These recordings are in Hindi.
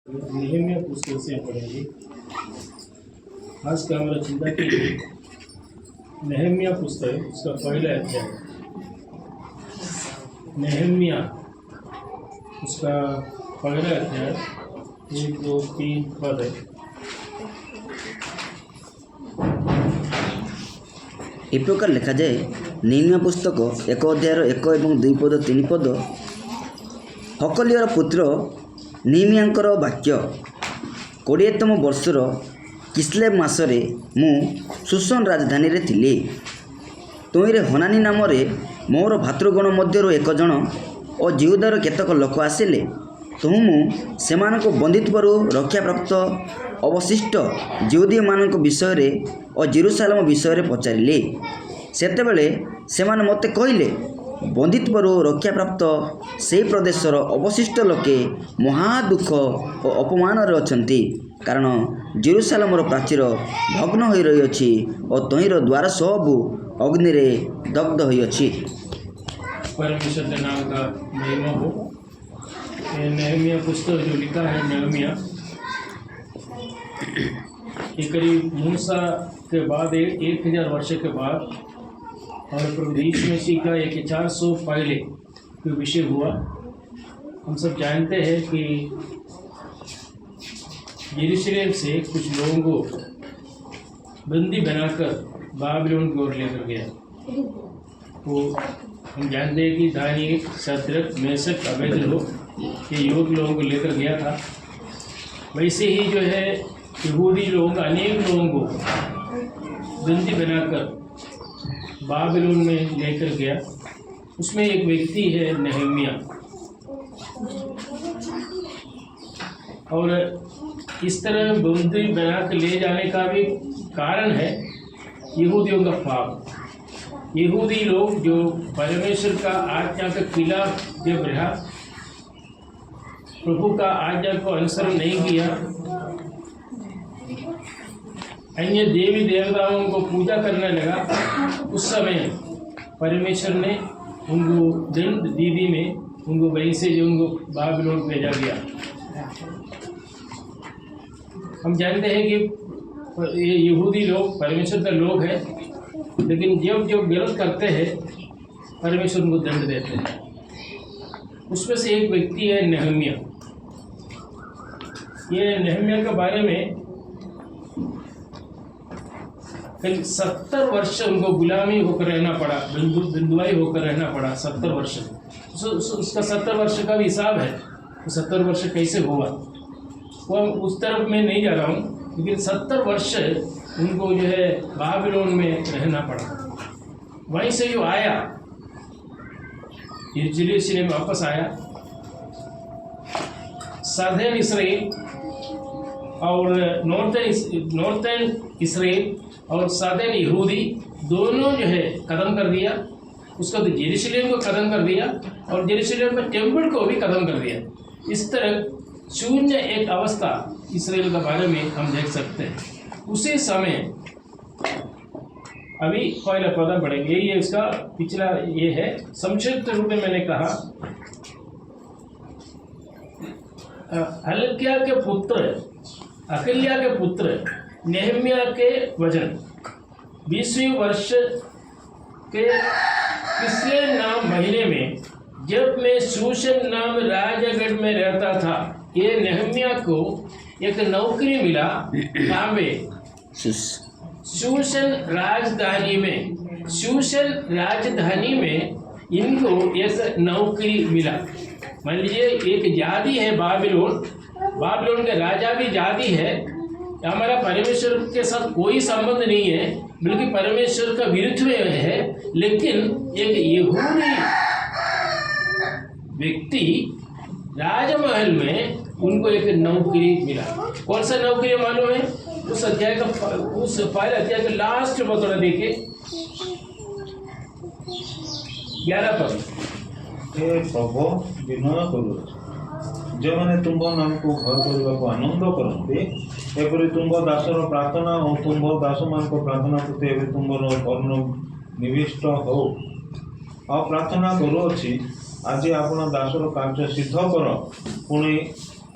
नेहम्या पुस्तक से पढ़ेंगे। आज का हमारा चिंता की नेहम्या पुस्तक उसका पहला अध्याय। नेहम्या उसका पहला अध्याय 1, 2, 3 पद है। ए प्रकार लिखा जाए नेहम्या पुस्तक 1 अध्यायर 1 और 2 पद 3 पद। हकलियर पुत्र नेहम्याଙ୍କର वाक्य 20तम वर्षर किस्लेव मासरे मु सुसन राजधानी रे थिली। तुईरे हनानी नाम रे मोर भातृगण मध्यरु एक जन और जिहुदार केतक लोक आसिले। तुहु मु सेमानको बंदित्वरु रक्षा प्राप्त अवशिष्ट जिहुदी मानक विषय रे और जेरुसालेम विषय रे पचारिले। सेतेबेले सेमाने मते कहिले बंदित्वरु रक्षा प्राप्त से प्रदेशर अवशिष्ट लोके महादुख और अपमान अछंती, कारण जेरुसालेमर प्राचीर भग्न हो रही अछि और तहीर द्वार सबु अग्नि रे दग्ध होई अछि। परमेश्वर के नाम का महिमा हो। ये नेहम्या पुस्तक जो लिखा है नेहम्या, ये करीब मूसा के बाद 1000 वर्ष के बाद और प्रभु यीशु मसीह का 400 पहले जो विषय हुआ। हम सब जानते हैं कि यरूशलेम से कुछ लोगों को बंदी बनाकर बाबिलोन की ओर लेकर गया। तो हम जानते हैं कि दानियेल, शद्रक, मेशक, अबेदनगो ये युवक लोगों को लेकर गया था। वैसे ही जो है यहूदी लोग अनेक लोगों को बंदी बनाकर बाबिलोन में लेकर गया। उसमें एक व्यक्ति है नेहम्या, और इस तरह बंदी बनाकर ले जाने का भी कारण है यहूदियों का पाप। यहूदी लोग जो परमेश्वर का आज्ञा के खिलाफ जब रहा, प्रभु का आज्ञा को अनुसरण नहीं किया, अन्य देवी देवताओं को पूजा करने लगा, उस समय परमेश्वर ने उनको दंड दीदी में उनको वहीं से जो उनको बाबिलोन भेजा गया। हम जानते हैं कि ये यहूदी लोग परमेश्वर का लोग हैं, लेकिन जब जो गलत करते हैं परमेश्वर उनको दंड देते हैं। उसमें से एक व्यक्ति है नेहम्या। ये नेहम्या के बारे में 70 वर्ष उनको गुलामी होकर रहना पड़ा, बंधुआई होकर रहना पड़ा 70 वर्ष। उसका 70 वर्ष का भी हिसाब है, तो 70 वर्ष कैसे हुआ वो हम उस तरफ में नहीं जा रहा हूँ, लेकिन 70 वर्ष उनको जो है बाबिलोन में रहना पड़ा। वहीं से जो आया यरूशलेम वापस आया। साधन इसराइल और नॉर्थर्न इसराइल और साधन यहूदी दोनों जो है ख़त्म कर दिया। उसका तो जेरूशलेम को ख़त्म कर दिया और जेरूशलेम में टेम्पल को भी ख़त्म कर दिया। इस तरह शून्य एक अवस्था इसराइल के बारे में हम देख सकते हैं। उसी समय अभी पहला पद पढ़ेंगे, ये इसका पिछला ये है। संक्षिप्त रूप में मैंने कहा अकल्या के पुत्र नेहम्या के वचन 20वें वर्ष के किस्लेव नाम महीने में, जब मैं शूशन नाम राजगढ़ में रहता था, ये नेहम्या को एक नौकरी मिला तांबे शूशन राजधानी में इनको एक नौकरी मिला। मान लीजिए एक जाति है बाबिलोन के राजा भी जाति है। हमारा परमेश्वर के साथ कोई संबंध नहीं है, बल्कि परमेश्वर का विरुद्ध में है। लेकिन एक यहूदी व्यक्ति राजमहल में उनको एक नौकरी मिला। कौन सा नौकरी मालूम है? उस पहले अध्याय का लास्ट में थोड़ा देखिए, 11 पद। प्रभु विनय करू जो मैंने तुम नाम को घर करने को आनंद करते, एपरी तुम दासर प्रार्थना और तुम दास मान प्रार्थना करते तुम कर्ण निविष्ट हो और प्रार्थना करूँ आज आपण दासर कार्य सिद्ध कर पुणी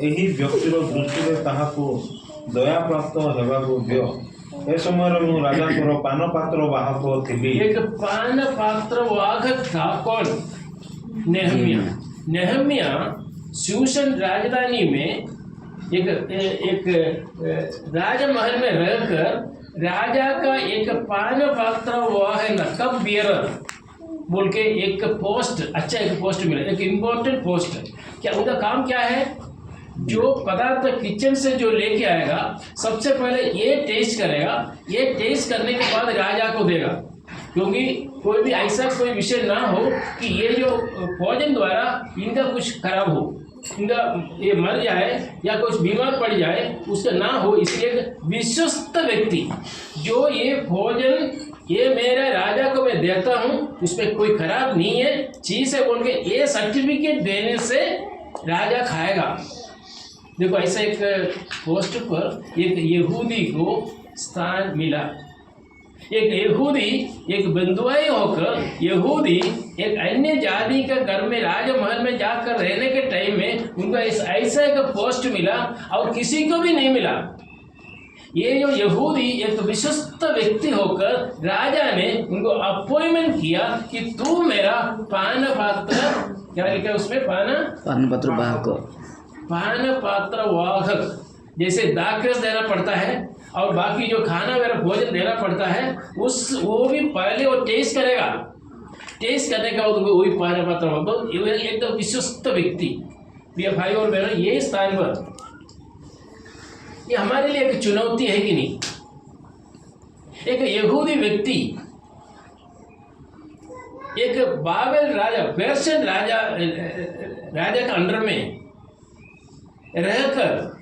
ଏହି ବ୍ୟକ୍ତିର ଦୃଷ୍ଟିରେ ତାହାକୁ ଦୟାପ୍ରାପ୍ତ ହେବାକୁ ଦିଅ। ଏ ସମୟରେ ମୁଁ ରାଜାଙ୍କର ପାନପାତ୍ର ବାହକ ଥିଲି। एक पान पात्र वाहक था कौन? नेहमिया। नेहमिया शूशन राजधानी में एक राजमहल में रहकर राजा का एक पान पात्र वाहन कप बियरर बोल के एक पोस्ट, अच्छा एक पोस्ट मिला, एक इम्पोर्टेंट पोस्ट। क्या उनका काम क्या है? जो पदार्थ किचन से जो लेके आएगा सबसे पहले ये टेस्ट करेगा, ये टेस्ट करने के बाद राजा को देगा, क्योंकि कोई भी ऐसा कोई विषय ना हो कि ये जो भोजन द्वारा इनका कुछ खराब हो, इनका ये मर जाए या कुछ बीमार पड़ जाए, उसका ना हो। इसलिए एक विश्वस्त व्यक्ति जो ये भोजन ये मेरे राजा को मैं देता हूँ, इसमें कोई खराब नहीं है चीज़ है बोल के ये सर्टिफिकेट देने से राजा खाएगा। देखो ऐसा एक पोस्ट पर एक यहूदी को स्थान मिला। एक यहूदी एक बंधुआई होकर यहूदी एक अन्य जाति के घर में राजमहल में जाकर रहने के टाइम में उनको ऐसा एक पोस्ट मिला और किसी को भी नहीं मिला। ये जो यहूदी एक विश्वस्त व्यक्ति होकर राजा ने उनको अपॉइंटमेंट किया कि तू मेरा पान पात्र, क्या लिखा उसमें, पान पात्र वाहक, पान पात्र वाहक। जैसे दाखरस देना पड़ता है और बाकी जो खाना वगैरह भोजन देना पड़ता है, वो भी पहले वो टेस्ट करेगा। टेस्ट करने का वही पान पात्र वाहक, एकदम विश्वस्त व्यक्ति। प्रिय भाई और बहनों, ये स्थान पर ये हमारे लिए एक चुनौती है कि नहीं? एक यहूदी व्यक्ति एक बाबेल राजा, पर्शियन राजा का अंडर में रहकर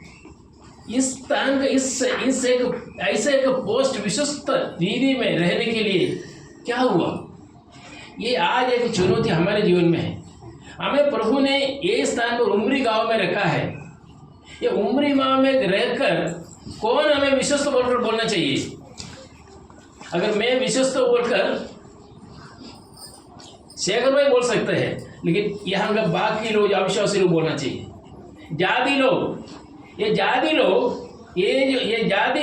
इस स्थान का इस एक ऐसे एक पोस्ट विश्वस्त रीति में रहने के लिए क्या हुआ? ये आज एक चुनौती हमारे जीवन में है। हमें प्रभु ने ये स्थान पर उमरी गांव में रखा है। ये उमरी गांव में रहकर कौन हमें विश्वस्त बोलकर बोलना चाहिए? अगर मैं विश्वस्त बोलकर शेखर भाई बोल सकते हैं, लेकिन यहाँ का बाकी लोग अविश्वासी लोग बोलना चाहिए। जादी लोग, ये जादी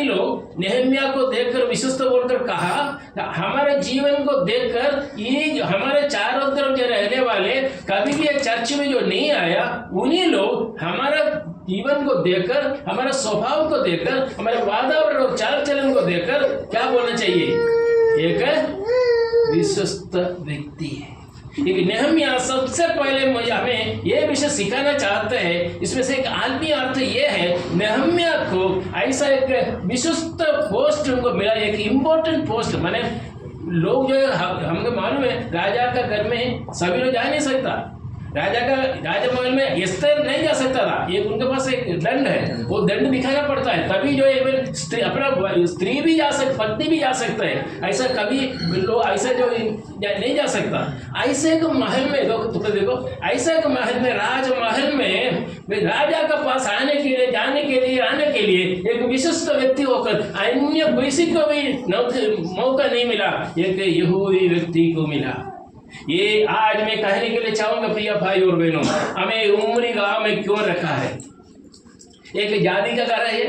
लोग नेहमिया को देखकर विश्वस्त बोलकर कहा, हमारे जीवन को देखकर ये हमारे चारों तरफ जो रहने वाले कभी भी चर्च में जो नहीं आया, उन्हीं लोग हमारा जीवन को देखकर, हमारा स्वभाव को देखकर, हमारे वातावरण और चाल चलन को देखकर क्या बोलना चाहिए? एक विश्वस्त व्यक्ति है। लेकिन नेहमिया सबसे पहले मुझे हमें ये विषय सिखाना चाहते हैं। इसमें से एक आत्मीय अर्थ ये है, नेहमिया को ऐसा एक विश्वस्त पोस्ट उनको मिला, एक इम्पोर्टेंट पोस्ट। माने लोग जो हमको मालूम है राजा का घर में सभी लोग जा नहीं सकता, राजमहल में एस्तर नहीं जा सकता था। एक उनके पास एक दंड है, वो दंड दिखाना पड़ता है, तभी जो स्त्री भी जा सकती, पत्नी भी जा सकता है। ऐसा कभी लोग ऐसा जो नहीं जा सकता। ऐसे एक महल में देखो ऐसे एक महल में, राजमहल में राजा के पास आने के लिए, जाने के लिए एक विशिष्ट व्यक्ति होकर अन्य किसी को भी मौका नहीं मिला, एक यहूदी व्यक्ति को मिला। ये आज मैं कहने के लिए चाहूंगा प्रिय भाई और बहनों, हमें उमरी गांव में क्यों रखा है? एक जाति का घर है ये।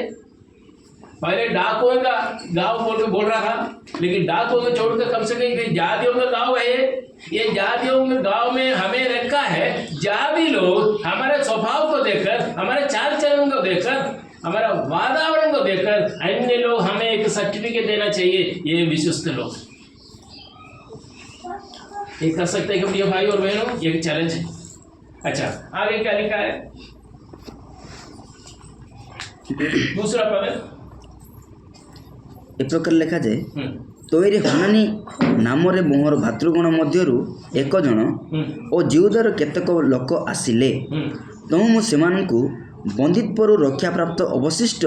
पहले डाकुओं का गांव बोल रहा था, लेकिन डाकुओं को छोड़कर कम से कम जातियों का गांव है ये जातियों के गांव में हमें रखा है। जाति लोग हमारे स्वभाव को देखकर, हमारे चाल चलन को देखकर, हमारा वातावरण को देखकर अन्य लोग हमें एक सर्टिफिकेट देना चाहिए, ये विश्वस्त लोग। ये कर सकते हैं कि प्रिय भाई और बहनों, ये चैलेंज है। अच्छा, आगे क्या लिखा है? दूसरा पद ए प्रकार लिखा जाए, तोरे हनानी नामरे मोहर भातृगण मध्यरु एक जन और जिहुदार केतक लोक आसिले, तहु मु सेमानकु बंदित परु रक्षा प्राप्त अवशिष्ट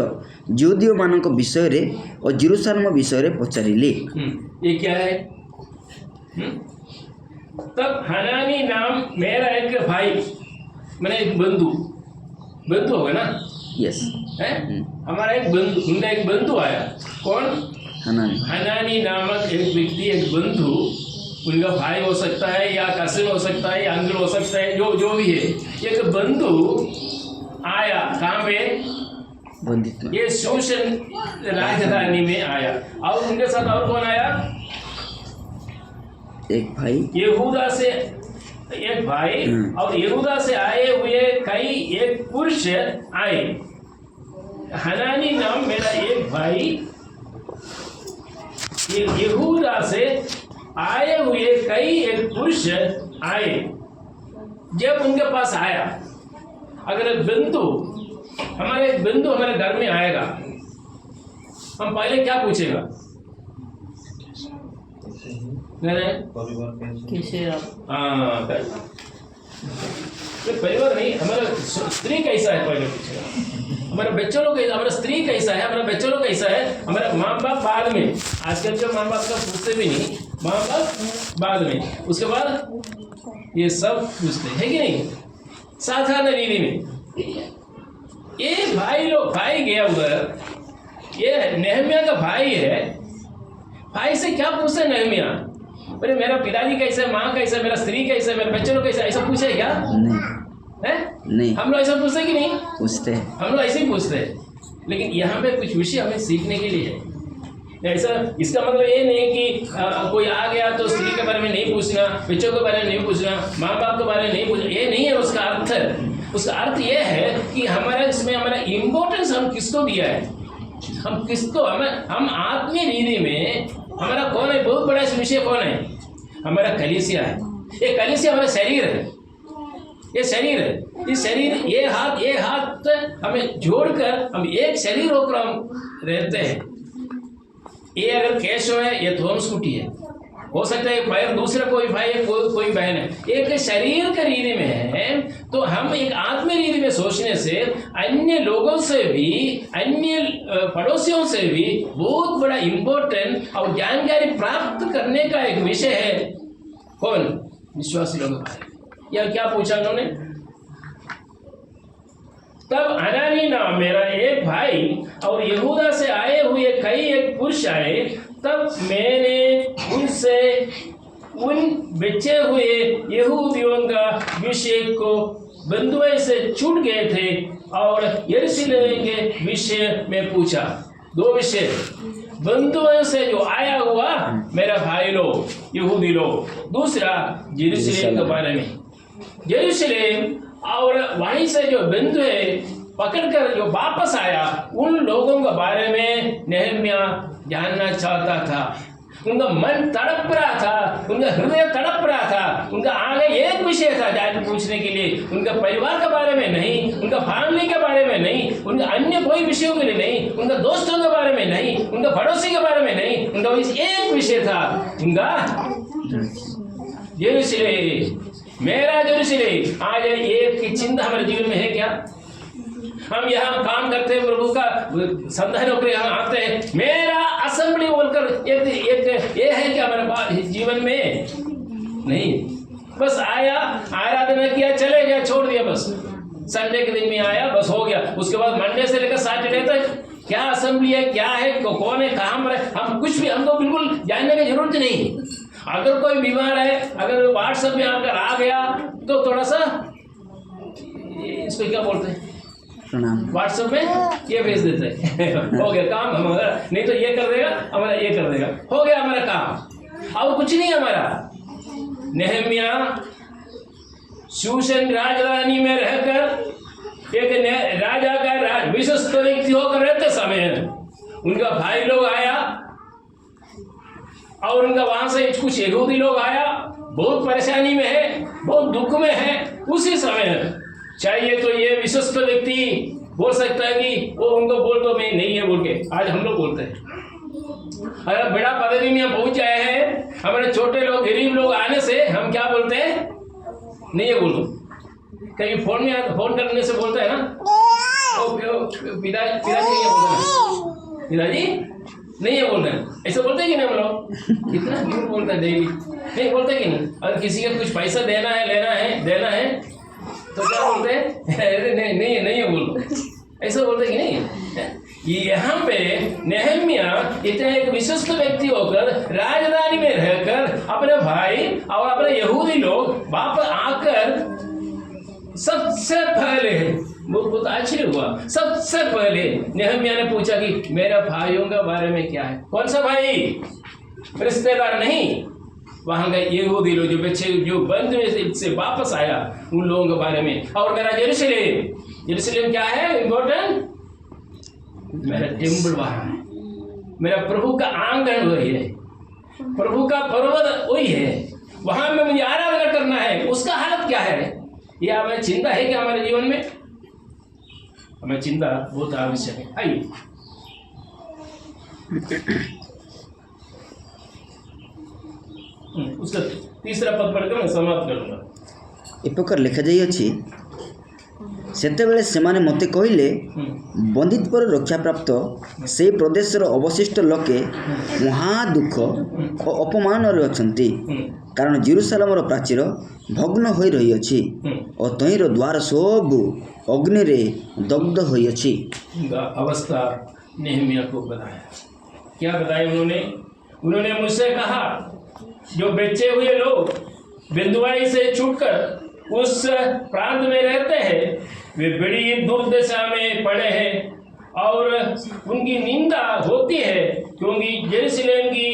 जिहुदीय मानक विषय रे और जेरूशलेम विषय रे पचारिले। ये क्या है? तब हनानी नाम मेरा एक भाई, मैंने एक बंधु होगा ना? यस, है हमारा एक बंधु, उनका एक बंधु आया। कौन? हनानी नामक एक व्यक्ति, एक बंधु, उनका भाई हो सकता है या कजिन हो सकता है या अंकल हो सकता है, जो भी है। एक बंधु आया कहाँ पे? बंदित्व। ये शूशन राजधानी में आया। और उनके साथ और कौन आया? एक भाई, यहूदा से एक भाई और यहूदा से आए हुए कई एक पुरुष आए। हनानी नाम मेरा एक भाई, ये यहूदा से आए हुए कई एक पुरुष आए। जब उनके पास आया, अगर एक बंधु हमारे घर में आएगा, हम पहले क्या पूछेगा? कैसे आप? तो परिवार नहीं, हमारा स्त्री कैसा है पहले पूछेगा। हमारा बच्चों लोग, हमारा स्त्री कैसा है, हमारा बच्चों लोग कैसा है, हमारा माँ बाप बाद में। आजकल जो माँ बाप का पूछते भी नहीं, माँ बाप बाद में, उसके बाद ये सब पूछते हैं कि नहीं, साधारण रीति में। ये भाई गया उधर, ये नेहमिया का भाई है। भाई से क्या पूछते नेहमिया? अरे मेरा पिताजी कैसे, माँ कैसे, मेरा स्त्री कैसे, मेरे बच्चे लोग कैसे, ऐसा पूछे क्या? नहीं है? नहीं, हम लोग ऐसा पूछते कि नहीं? पूछते हैं। हम लोग ऐसे ही पूछते हैं। लेकिन यहाँ पे कुछ विषय हमें सीखने के लिए है। ऐसा, इसका मतलब ये नहीं कि कोई आ गया तो स्त्री के बारे में नहीं पूछना, बच्चों के बारे में नहीं पूछना, माँ बाप के बारे में नहीं पूछना, ये नहीं है उसका अर्थ। उसका अर्थ ये है कि हमारा इसमें हमारा इम्पोर्टेंस हम किसको दिया है, हम किसको, हम आत्मीय रीति में हमारा कौन है, बहुत बड़ा विषय कौन है? हमारा कलीसिया है। ये कलीसिया हमारा शरीर है, ये शरीर है। इस शरीर, ये हाथ हमें जोड़कर हम एक शरीर होकर हम रहते हैं। ये अगर केशव है, ये थोमस्कुटी है, हो सकता है पैर दूसरा कोई भाई है, कोई बहन है, एक शरीर के रीति में है। तो हम एक आत्मीय रीति में सोचने से अन्य लोगों से भी, अन्य पड़ोसियों से भी बहुत बड़ा इम्पोर्टेंट और जानकारी प्राप्त करने का एक विषय है। कौन? विश्वासी लोगों का। या क्या पूछा उन्होंने? तब हनानी नाम मेरा एक भाई और यहूदा से आए हुए कई एक पुरुष आए। तब मैंने उनसे उन बचे हुए यहूदियों का विषय को बंधुए से छूट गए थे और यरूशलेम के विषय में पूछा। दो विषय, बंधुओं से जो आया हुआ मेरा भाई लोग, यहूदी लोग, दूसरा यरूशलेम के बारे में। यरूशलेम और वहीं से जो बंधु है पकड़कर जो वापस आया, उन लोगों के बारे में नेहमिया जानना चाहता था। उनका मन तड़प रहा था, उनका हृदय तड़प रहा था। उनका आगे एक विषय था जान पूछने के लिए, उनका परिवार के बारे में नहीं, उनका फैमिली के बारे में नहीं, उनका अन्य कोई विषयों के लिए नहीं, उनका दोस्तों के बारे में नहीं, उनका पड़ोसी के बारे में नहीं, उनका एक विषय था, उनका यरूशलेम, मेरा यरूशलेम। आज एक चिंता हमारे जीवन में है क्या? हम यहाँ काम करते हैं, प्रभु का संधान होकर यहाँ आते हैं, मेरा असेंबली बोलकर एक ये है कि हमारे जीवन में नहीं, बस आया, आराधना किया, चले गया, छोड़ दिया, बस संडे के दिन में आया, बस हो गया। उसके बाद मंडे से लेकर सैटरडे तक क्या असेंबली है, क्या है, कौन है, कहाँ पर है, हम कुछ भी, हमको बिल्कुल जानने की जरूरत नहीं। अगर कोई बीमार है, अगर व्हाट्सएप में आकर आ गया तो थोड़ा सा इसको क्या बोलते हैं, व्हाट्सएप में ये भेज देते हैं हो गया काम हमारा, नहीं तो ये कर देगा, हमारा ये कर देगा, हो गया हमारा काम, और कुछ नहीं हमारा। नेहमिया शूशन राजधानी में रहकर एक राजा का विश्वस्त व्यक्ति होकर रहते समय उनका भाई लोग आया और उनका वहां से कुछ यहूदी लोग आया, बहुत परेशानी में है, बहुत दुख में है। उसी समय चाहिए तो ये विश्वस्त व्यक्ति बोल सकता है कि वो उनको बोल दो मैं नहीं है बोल के, आज हम लोग बोलते हैं। अगर बड़ा पदवी में हम पहुंच जाए हैं, हमारे छोटे लोग, गरीब लोग आने से हम क्या बोलते हैं, नहीं है बोल दो। कहीं फोन में फोन करने से बोलते हैं ना, पिताजी नहीं है बोलते हैं, पिताजी नहीं है बोलते हैं, ऐसा बोलते हैं कि नहीं हम लोग? कितना झूठ बोलते हैं डेली, नहीं बोलते कि नहीं? अगर किसी का कुछ पैसा देना है, लेना है, देना है तो क्या बोलते हैं, अरे नहीं है बोलो, ऐसा बोलते कि नहीं? यहाँ पे नेहमिया इतना एक विशिष्ट व्यक्ति होकर राजधानी में रहकर अपने भाई और अपने यहूदी लोग वापस आकर सबसे पहले वो बहुत आश्चर्य हुआ। सबसे पहले नेहम्याह ने पूछा कि मेरा भाइयों के बारे में क्या है। कौन सा भाई? रिश्तेदार नहीं, वहां गए यहूदी लोग जो बच्चे जो बंद में से वापस आया उन लोगों के बारे में। और मेरा यरूशलेम क्या है इम्पोर्टेंट? मेरा टेम्पल वहां है, मेरा प्रभु का आंगन वही है, प्रभु का पर्वत वही है, वहां में मुझे आराधना करना है। उसका हालत क्या है? यह हमें चिंता है कि हमारे जीवन में हमें चिंता बहुत आवश्यक है। आइए उसका तीसरा पद पढ़कर मैं समाप्त करूंगा। ଏ ପ୍ରକାର ଲେଖାଯାଇଅଛି, ସେତେବେଳେ ସେମାନେ ମୋତେ କହିଲେ, ବନ୍ଦିତ୍ୱର ରକ୍ଷାପ୍ରାପ୍ତ ସେହି ପ୍ରଦେଶର ଅବଶିଷ୍ଟ ଲୋକେ ମହା ଦୁଃଖ ଓ ଅପମାନରେ ଅଛନ୍ତି, କାରଣ ଜେରୁସାଲେମର ପ୍ରାଚୀର ଭଗ୍ନ ହୋଇ ରହିଅଛି ଓ ତହିଁର ଦ୍ୱାର ସବୁ ଅଗ୍ନିରେ ଦଗ୍ଧ ହୋଇଅଛି। उनका अवस्था नेहम्याह को बताया। क्या बताया उन्होंने मुझसे कहा, जो बचे हुए लोग बिंदुआई से छूटकर उस प्रांत में रहते हैं, वे बड़ी दुर्दशा में पड़े हैं और उनकी निंदा होती है, क्योंकि यरूशलेम की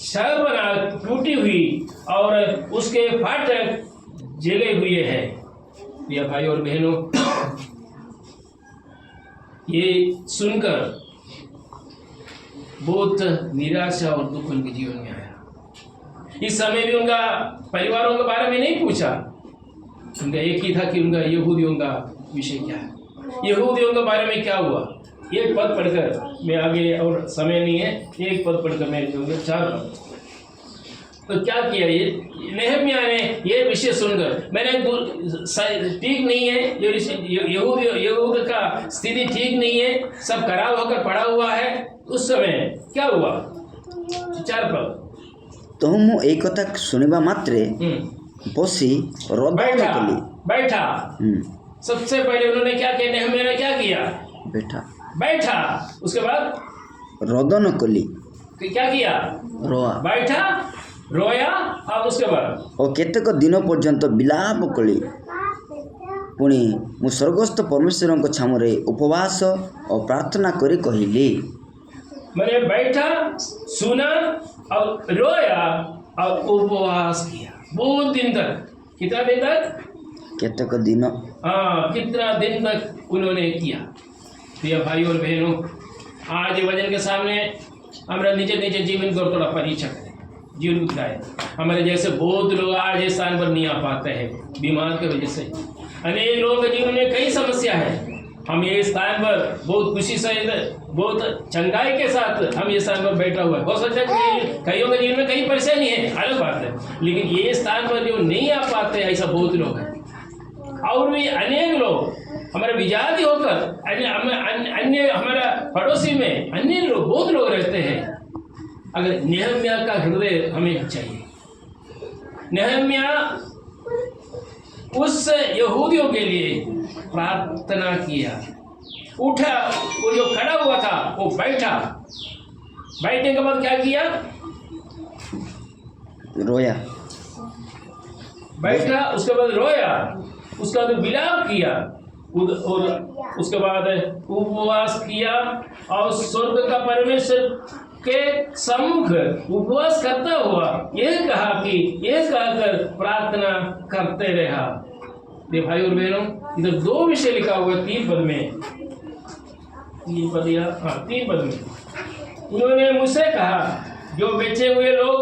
शहरबना टूटी हुई और उसके फाटक जले हुए हैं। प्रिय भाई और बहनों, ये सुनकर बहुत निराशा और दुख उनके जीवन में आया। इस समय भी उनका परिवारों के बारे में नहीं पूछा, उनका एक ही था कि उनका यहूदियों का विषय क्या है, यहूदियों के बारे में क्या हुआ। एक पद पढ़कर मैं आगे, और समय नहीं है, एक पद पढ़कर मैं कहूँगा 4 पद। तो क्या किया ये नेहम्याह ने? ये विषय सुनकर मैंने ठीक नहीं है, यहूद का स्थिति ठीक नहीं है, सब खराब होकर पड़ा हुआ है। उस समय क्या हुआ? 4 पद। तो ମୁଁ ଏଇ କଥା ଶୁଣିବା ମାତ୍ରେ ବସି ରୋଦନ କଲି। बैठा। सबसे पहले उन्होंने क्या किया? नेहम्याह ने क्या किया? बैठा। उसके बाद ରୋଦନ କଲି। क्या किया? बैठा, रोया, और उसके बाद ଓ କେତେକ ଦିନ ପର୍ଯ୍ୟନ୍ତ ବିଳାପ କଲି। ପୁଣି ମୁଁ ସ୍ୱର୍ଗସ୍ଥ ପରମେଶ୍ୱରଙ୍କ ଛାମୁରେ ଉପବାସ ଓ ପ୍ରାର୍ଥନା କରି କହିଲି। मैंने बैठा, सुना और रोया और उपवास किया बहुत दिन तक। कितना दिन तक? କେତେକ ଦିନ। हाँ, कितना दिन तक उन्होंने किया। प्रिय भाई और बहनों, आज वजन के सामने हमारा निजे जीवन को थोड़ा परीक्षा करें, जीवन बिताए। हमारे जैसे बहुत लोग आज इस स्थान पर नहीं आ पाते हैं बीमार की वजह से। अनेक लोगों के जीवन में कई समस्या है। हम ये स्थान पर बहुत खुशी से, बहुत चंगाई के साथ हम ये स्थान पर बैठा हुआ है। हो सकता है कि कईयों के जीवन में कई परेशानी है, अलग बात है, लेकिन ये स्थान पर जो नहीं आ पाते ऐसा बहुत लोग हैं। और भी अनेक लोग हमारे विजाति होकर अन्य हमारा पड़ोसी में अन्य लोग, बहुत लोग रहते हैं। अगर नेहम्याह का हृदय हमें चाहिए। नेहम्याह उस यहूदियों के लिए प्रार्थना किया, उठा, वो जो खड़ा हुआ था वो बैठा, बैठने के बाद क्या किया? रोया। बैठा, उसके बाद रोया, उसके बाद विलाप किया, और उसके बाद उपवास किया और स्वर्ग का परमेश्वर के सम्मुख उपवास करता हुआ ये कहा कि ये कहकर प्रार्थना करते रहा। ये भाई और बहनों, इधर 2 विषय लिखा हुआ है 3 पद में। 3 पद में उन्होंने मुझसे कहा, जो बचे हुए लोग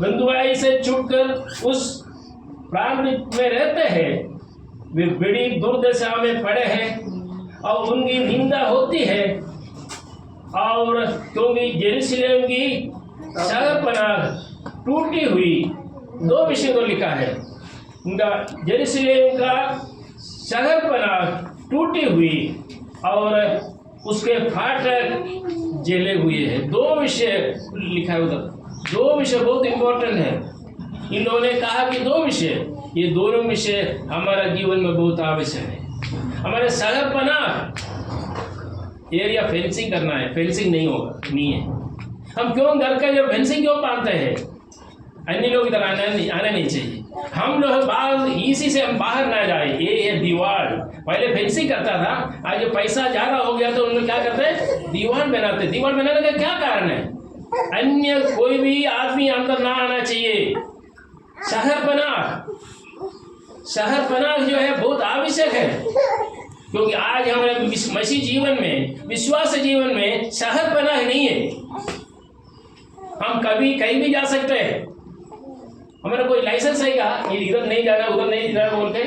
बंधुआई से छूटकर उस प्रांत में रहते हैं, वे बड़ी दुर्दशा में पड़े हैं और उनकी निंदा होती है, और क्योंकि यरूशलेम की शहरपना टूटी हुई। 2 विषय को लिखा है, उनका यरूशलेम का शहरपना टूटी हुई और उसके फाटक जले हुए हैं। 2 विषय लिखा है उधर। 2 विषय बहुत इंपॉर्टेंट है। इन लोगों ने कहा कि 2 विषय, ये दोनों विषय हमारा जीवन में बहुत आवश्यक है। हमारे शहरपना एरिया फेंसिंग करना है, फेंसिंग नहीं है। हम क्यों घर का जो फेंसिंग क्यों बांधते हैं? अन्य लोग इधर आना नहीं चाहिए। हम लोग बाहर इसी से हम बाहर ना जाए। ये दीवार पहले फेंसिंग करता था, आज जो पैसा ज्यादा हो गया तो उन्होंने क्या करते हैं, दीवार बनाते। दीवार बनाने का क्या कारण है? अन्य कोई भी आदमी अंदर ना आना चाहिए। शहरपना जो है बहुत आवश्यक है, क्योंकि आज हमारे मसीह जीवन में, विश्वास जीवन में शहरपना नहीं है। हम कभी कहीं भी जा सकते हैं, हमारा कोई लाइसेंस है क्या, ये इधर नहीं जाना उधर नहीं जाना बोल के?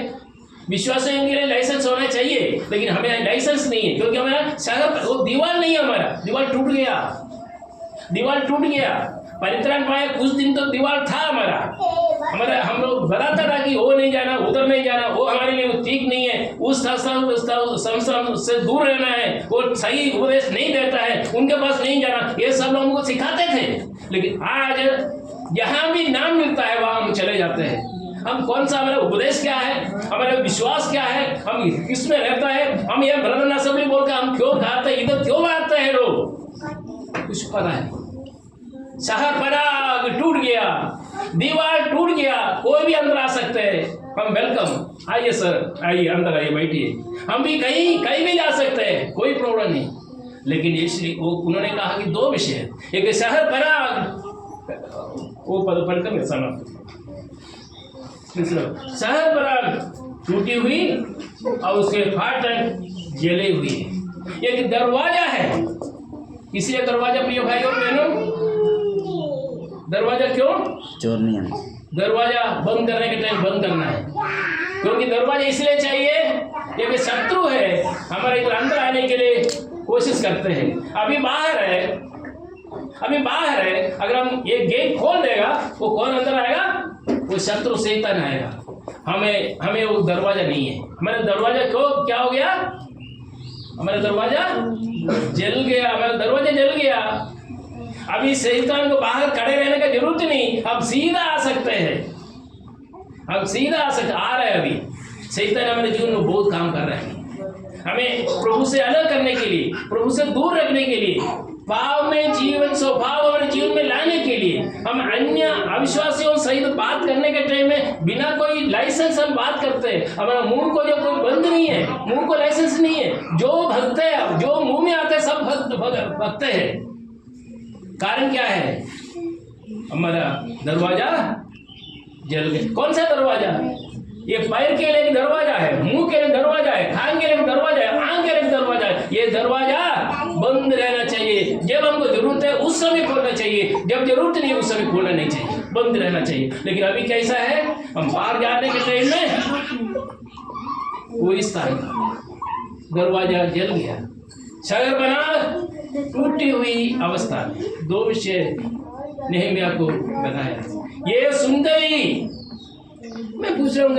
विश्वास के लिए लाइसेंस होना चाहिए, लेकिन हमें लाइसेंस नहीं है, क्योंकि हमारा शहर वो दीवार नहीं है। हमारा दीवार टूट गया। परित्राण पाए कुछ दिन तो दीवार था हमारा हम लोग बताता था कि वो नहीं जाना उधर नहीं जाना, वो हमारे लिए ठीक नहीं है, उस संस्था से दूर रहना है, वो सही उपदेश नहीं देता है, उनके पास नहीं जाना, ये सब लोगों को सिखाते थे। लेकिन आज जहाँ भी नाम मिलता है वहाँ हम चले जाते हैं। हम कौन सा, हमारा उपदेश क्या है, हमारा विश्वास क्या है, हम किसमें रहता है, हम ये ब्रदर असेंबली बोलकर हम क्यों खाते हैं, इधर क्यों आते हैं लोग, कुछ पता है। शहरपना टूट गया, दीवार टूट गया, कोई भी अंदर आ सकते हैं। हम वेलकम, आइए सर, आइए अंदर आइए, बैठिए। हम भी कहीं भी जा सकते हैं, कोई प्रॉब्लम नहीं। लेकिन इसलिए वो उन्होंने कहा कि दो विषय है, एक शहरपना, वो पढ़कर मैं समाप्त, शहरपना टूटी हुई और उसके फाटक जले हुए। एक दरवाजा है, इसलिए दरवाजा प्रिय भाई और बहनों, दरवाजा क्यों? चोर नहीं आना। दरवाजा बंद करने के टाइम बंद करना है, क्योंकि दरवाजा इसलिए चाहिए, ये शत्रु है हमारे इधर अंदर आने के लिए कोशिश करते हैं। अभी बाहर है, अगर हम ये गेट खोल देगा, वो कौन अंदर आएगा? वो शत्रु शैतान आएगा। हमें वो दरवाजा नहीं है। हमारा दरवाजा क्यों क्या हो गया? हमारा दरवाजा जल गया। अभी शैतान को बाहर खड़े रहने का जरूरत नहीं, हम सीधा आ सकते हैं। आ रहे हैं। अभी शैतान हमारे जीवन में बहुत काम कर रहे हैं, हमें प्रभु से अलग करने के लिए, प्रभु से दूर रखने के लिए, पाप में जीवन स्वभाव हमारे जीवन में लाने के लिए। हम अन्य अविश्वासियों सहित बात करने के टाइम में बिना कोई लाइसेंस हम बात करते हैं। हमारा मुंह को जो कोई बंद नहीं है, मुंह को लाइसेंस नहीं है, जो भगते हैं, जो मुंह में आते हैं सब भगते हैं। कारण क्या है? हमारा दरवाजा जल गया। कौन सा दरवाजा? ये पैर के लिए दरवाजा है, मुंह के लिए दरवाजा है, कान के लिए दरवाजा है, आंख के लिए दरवाजा है। ये दरवाजा बंद रहना चाहिए। जब हमको जरूरत है उस समय खोलना चाहिए, जब जरूरत नहीं उस समय खोलना नहीं चाहिए, बंद रहना चाहिए। लेकिन अभी कैसा है, हम बाहर जाने के टाइम में वो इस तरह दरवाजा जल गया। शहरपना टूटी हुई अवस्था में। दो विषय नेहमिया को बताया। ये सुनते ही मैं पूछ रहा हूँ,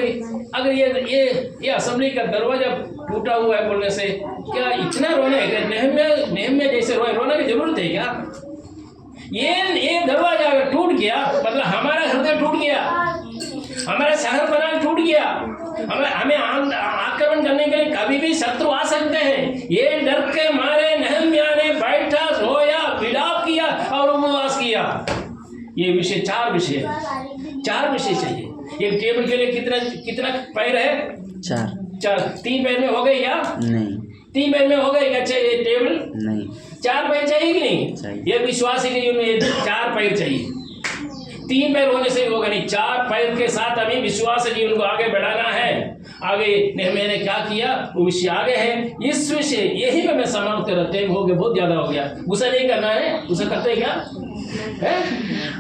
अगर ये असेंबली का दरवाजा टूटा हुआ है बोलने से क्या इतना रोना है? नेहमिया जैसे रोने की जरूरत है क्या? ये दरवाजा अगर टूट गया मतलब हमारा हृदय टूट गया, हमारा शहरपना टूट गया। हमें आक्रमण करने के लिए कभी भी शत्रु आ सकते हैं। ये डर के मारे नेहमिया ने बैठा, रोया, विलाप किया और उपवास किया। ये विषय चार विषय चाहिए। एक टेबल के लिए कितना पैर है? चार। 3 पैर में हो गई क्या? नहीं। 3 पैर में हो गई क्या चाहिए टेबल? नहीं। 4 पैर चाहिए कि नहीं? चाहिए। ये विश्वासी के जीवन में 4 पैर चाहिए। 3 पैर होने से होगा नहीं, 4 पैर के साथ हमें विश्वास जीवन को आगे बढ़ाना है। आगे नेहमिया ने क्या किया वो विषय आगे है। इस विषय यही में मैं समाप्त कर रहा, टाइम हो गया, बहुत ज्यादा हो गया। गुस्सा नहीं करना है, गुस्सा करते हैं क्या?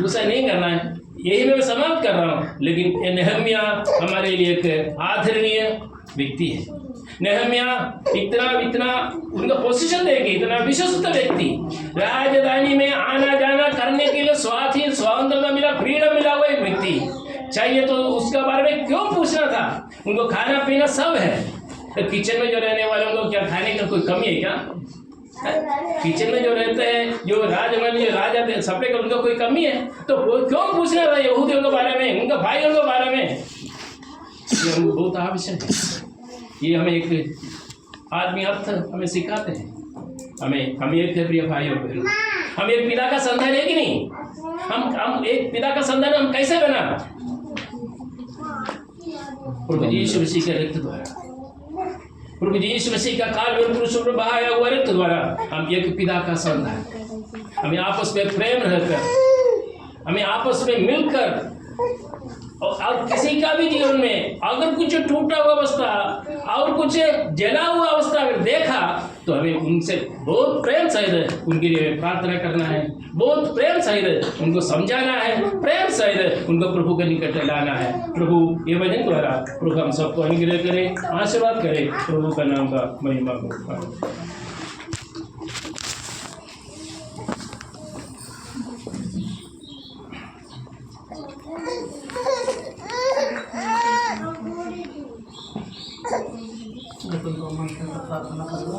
गुस्सा नहीं करना है, यही मैं समाप्त कर रहा हूँ। लेकिन ये नेहमिया हमारे लिए एक आदरणीय व्यक्ति है। नेहमिया इतना उनका पोजीशन देखे, इतना विश्वस्त व्यक्ति, राजधानी में आना जाना करने के लिए स्वातंत्रता मिला, फ्रीडम मिला हुआ एक व्यक्ति चाहिए, तो उसका बारे में क्यों पूछना था? उनको खाना पीना सब है। तो किचन में जो रहने वालों को क्या खाने का कोई कमी है क्या? किचन में जो रहते हैं, जो राजा सपने का, उनका कोई कमी है? तो क्यों पूछना था यहूदियों के बारे में, उनका भाइयों के बारे में? ये हमको बहुत आवश्यक है। ये हमें एक आदमी अर्थ हमें सिखाते हैं। हम एक प्रिय भाई और बहनों, हम एक पिता का संतान है कि नहीं? हम एक पिता का संतान हम कैसे बना? प्रभु यीशु मसीह के रक्त द्वारा, प्रभु यीशु मसीह का काल में क्रूस पर बहाया हुआ रक्त द्वारा हम एक पिता का संतान, हमें आपस में प्रेम रहकर, हमें आपस में मिलकर, और किसी का भी जीवन में अगर कुछ टूटा हुआ अवस्था और कुछ जला हुआ अवस्था अगर देखा तो हमें उनसे बहुत प्रेम सहित उनके लिए प्रार्थना करना है, बहुत प्रेम सहित उनको समझाना है, प्रेम सहित उनको प्रभु के निकट लाना है। प्रभु ये वचन द्वारा प्रभु हम सबको अनुग्रह करे, आशीर्वाद करे, प्रभु का नाम का महिमा हो। प्रार्थना करो।